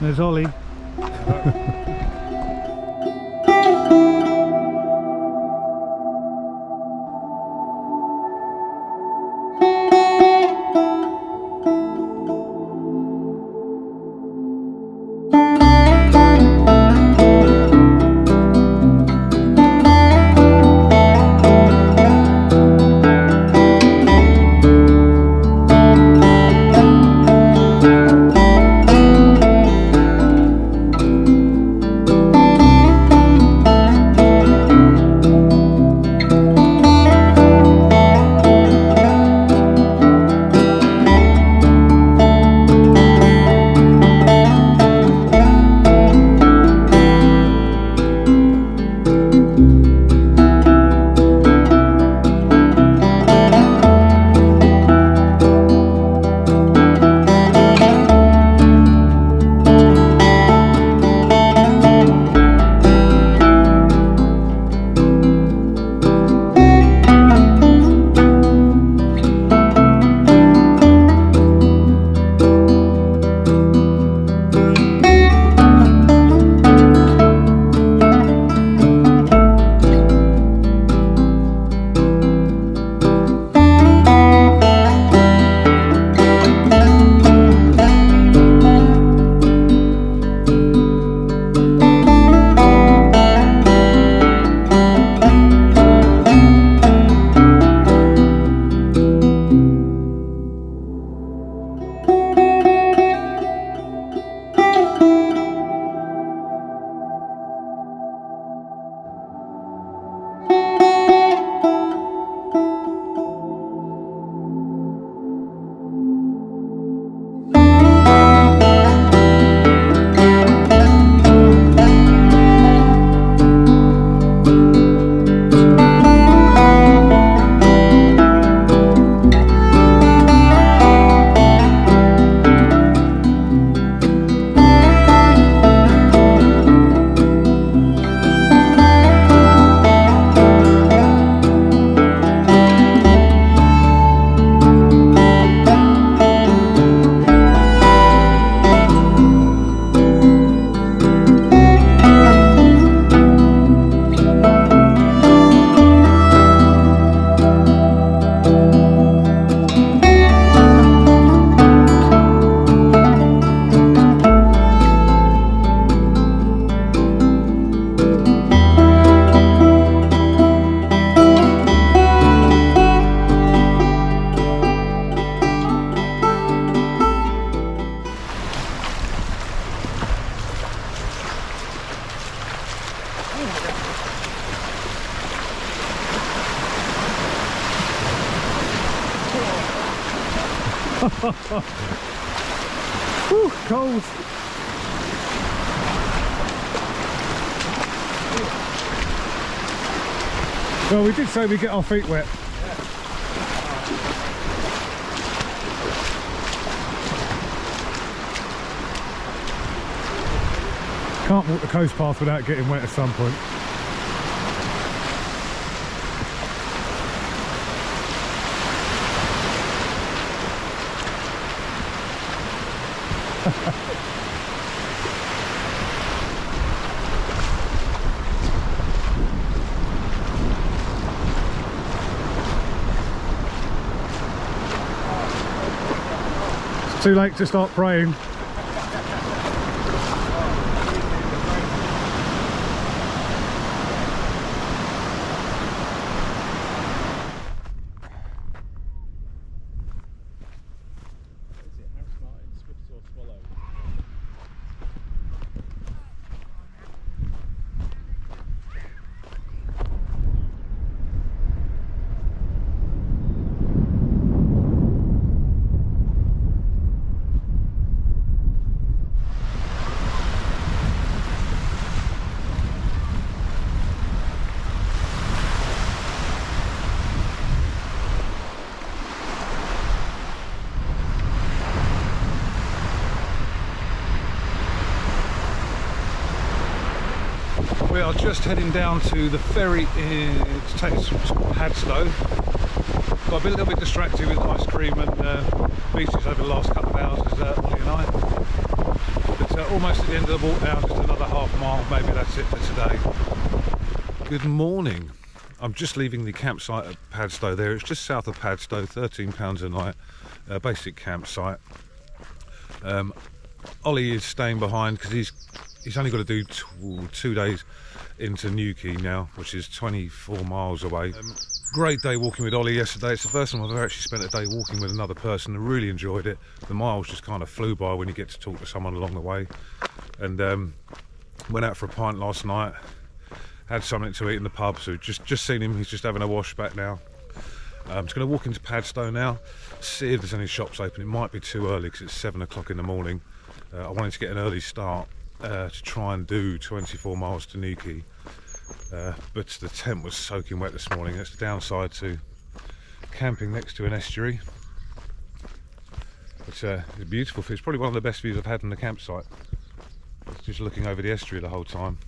There's Ollie. Whew, cold. Well, we did say we'd get our feet wet. Can't walk the coast path without getting wet at some point. It's too late to start praying. We are just heading down to the ferry to take us to Hadstow. Got a little bit distracted with ice cream and beaches over the last couple of hours, Ollie and I. But almost at the end of the walk now, just another half mile, maybe that's it for today. Good morning. I'm just leaving the campsite at Padstow there. It's just south of Padstow, £13 a night, basic campsite. Ollie is staying behind because he's only got to do 2 days into Newquay now, which is 24 miles away. Great day walking with Ollie yesterday. It's the first time I've ever actually spent a day walking with another person. I really enjoyed it. The miles just kind of flew by when you get to talk to someone along the way. And went out for a pint last night. Had something to eat in the pub, so just seen him. He's just having a wash back now. I'm just going to walk into Padstow now, see if there's any shops open. It might be too early because it's 7 o'clock in the morning. I wanted to get an early start to try and do 24 miles to Newquay. But the tent was soaking wet this morning. That's the downside to camping next to an estuary. But it's beautiful. It's probably one of the best views I've had in the campsite. Just looking over the estuary the whole time.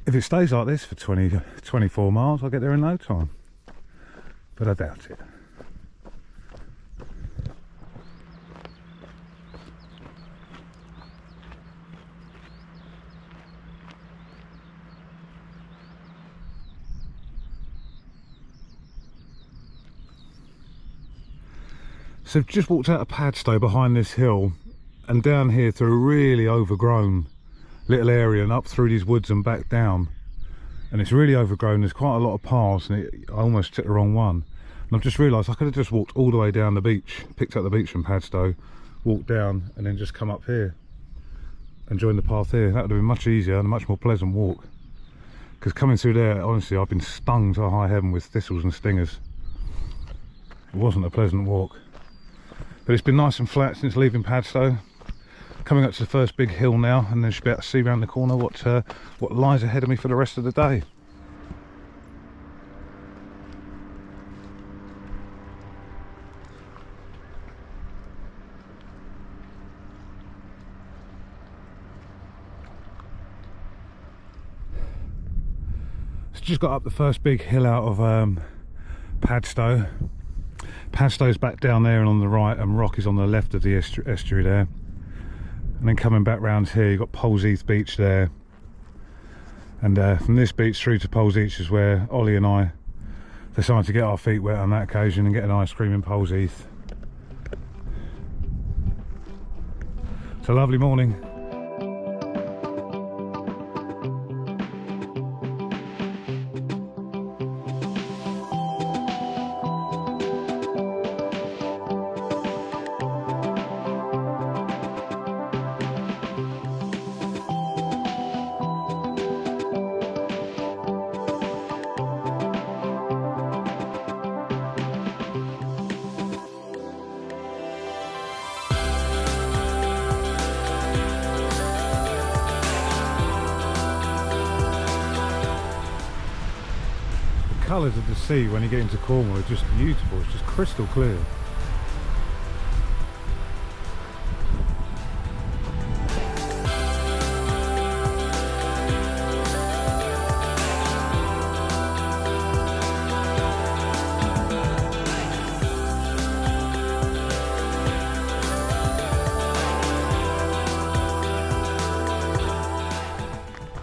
If it stays like this for 24 miles, I'll get there in no time. But I doubt it. So I've just walked out of Padstow behind this hill and down here through a really overgrown little area and up through these woods and back down, and it's really overgrown. There's quite a lot of paths and I almost took the wrong one, and I've just realised I could have just walked all the way down the beach, picked up the beach from Padstow, walked down and then just come up here and join the path here. That would have been much easier and a much more pleasant walk, because coming through there, honestly, I've been stung to high heaven with thistles and stingers. It wasn't a pleasant walk, but it's been nice and flat since leaving Padstow. Coming up to the first big hill now, and then should be able to see around the corner what lies ahead of me for the rest of the day. So just got up the first big hill out of Padstow. Padstow's back down there and on the right, and Rock is on the left of the estuary there. And then coming back round here, you've got Polesheath Beach there. And from this beach through to Polesheath is where Ollie and I decided to get our feet wet on that occasion and get an ice cream in Polesheath. It's a lovely morning. The colours of the sea when you get into Cornwall are just beautiful. It's just crystal clear.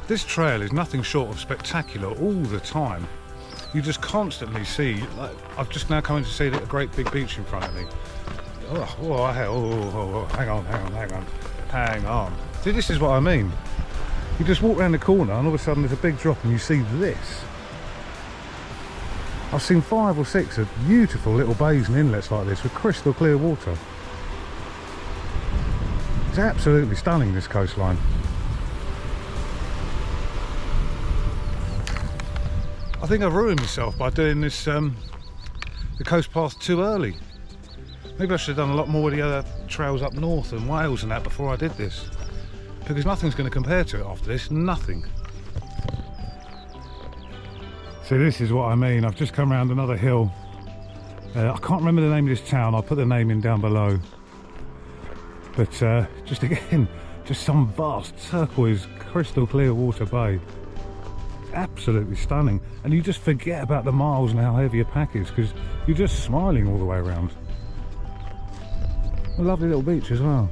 This trail is nothing short of spectacular all the time. You just constantly see, like, I've just now come in to see a great big beach in front of me. Hang on. See, this is what I mean. You just walk around the corner and all of a sudden there's a big drop and you see this. I've seen 5 or 6 of beautiful little bays and inlets like this with crystal clear water. It's absolutely stunning, this coastline. I think I've ruined myself by doing this the coast path too early. Maybe I should have done a lot more of the other trails up north and Wales and that before I did this, because nothing's going to compare to it after this. Nothing. So this is what I mean. I've just come around another hill I can't remember the name of this town. I'll put the name in down below. But just again, just some vast turquoise crystal clear water bay. Absolutely stunning, and you just forget about the miles and how heavy your pack is because you're just smiling all the way around. A lovely little beach as well.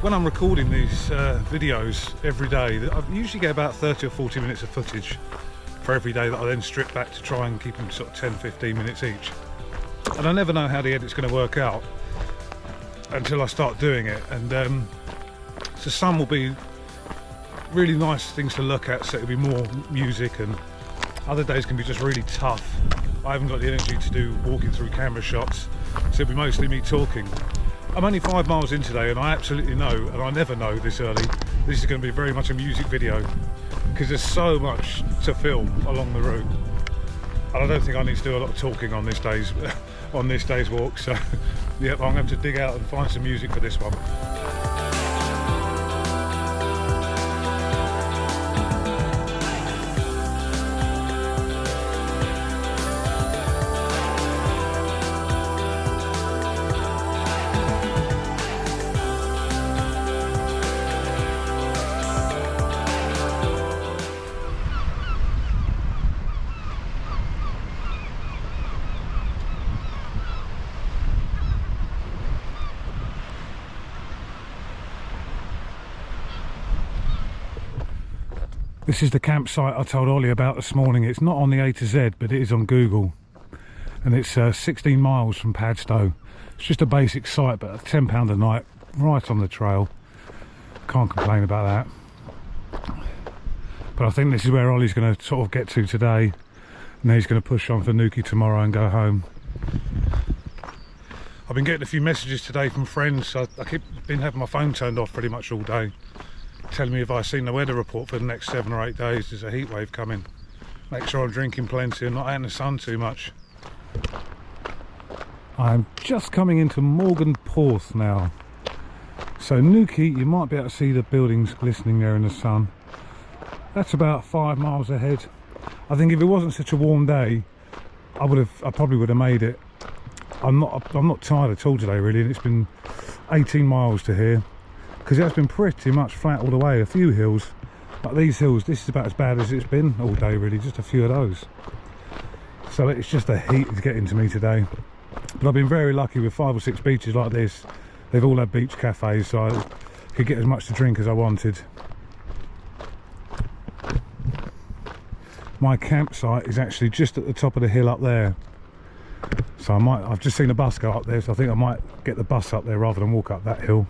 When I'm recording these videos every day, I usually get about 30 or 40 minutes of footage for every day that I then strip back to try and keep them sort of 10-15 minutes each. And I never know how the edit's going to work out until I start doing it. And so some will be really nice things to look at, so it'll be more music, and other days can be just really tough. I haven't got the energy to do walking through camera shots, so it'll be mostly me talking. I'm only 5 miles in today, and I absolutely know, and I never know this early, this is going to be very much a music video because there's so much to film along the route, and I don't think I need to do a lot of talking on this day's walk. So yeah, I'm going to have to dig out and find some music for this one. This is the campsite I told Ollie about this morning. It's not on the A to Z, but it is on Google. And it's 16 miles from Padstow. It's just a basic site, but £10 a night, right on the trail. Can't complain about that. But I think this is where Ollie's going to sort of get to today. And then he's going to push on for Newquay tomorrow and go home. I've been getting a few messages today from friends. I been having my phone turned off pretty much all day, telling me if I've seen the weather report for the next 7 or 8 days, there's a heat wave coming. Make sure I'm drinking plenty and not out in the sun too much. I'm just coming into Mawgan Porth now. So Newquay, you might be able to see the buildings glistening there in the sun. That's about 5 miles ahead. I think if it wasn't such a warm day, I probably would have made it. I'm not tired at all today really, and it's been 18 miles to here. Because it has been pretty much flat all the way. A few hills, but these hills, this is about as bad as it's been all day really, just a few of those. So it's just the heat is getting to me today. But I've been very lucky with 5 or 6 beaches like this. They've all had beach cafes, so I could get as much to drink as I wanted. My campsite is actually just at the top of the hill up there. So I've just seen a bus go up there, so I think I might get the bus up there rather than walk up that hill.